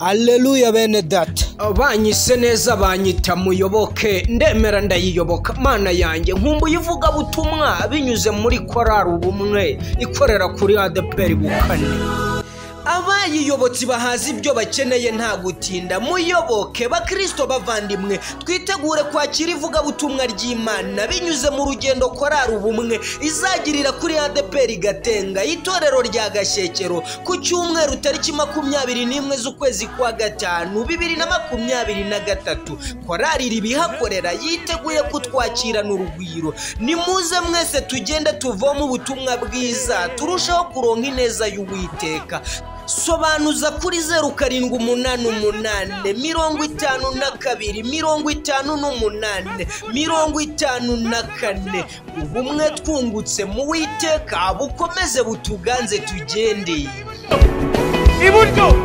Alleluia bene data. Banyise neza banyita muyoboke ndemera ndayiyoboka mana yanjye nkumbuye ivugabutumwa binyuze muri korari ubumwe ikorera kuri Adepr Bukane. Abayiyobotsi bahaza ibyo bakeneye nta gutinda. Muyoboke bakristo bavandimwe twitegure kwakira ivugabutumwa ry'Imana binyuze mu rugendo korari ubumwe izagirira kuri Adepr Gatenga itorero rya Gashyekero ku cyumweru tariki 21 z'ukwezi kwa gatanu 2023. Korari ribihakorera yiteguye kutwakirana urugwiro. Nimuze mwese tugende tuvoma ubutumwa bwiza turushaho kuronka ineza y'Uwiteka. Sobanuza kuri 0788525854 ubumwe twungutse mu Uwiteka bukomeze butuganze tugende. Iburyo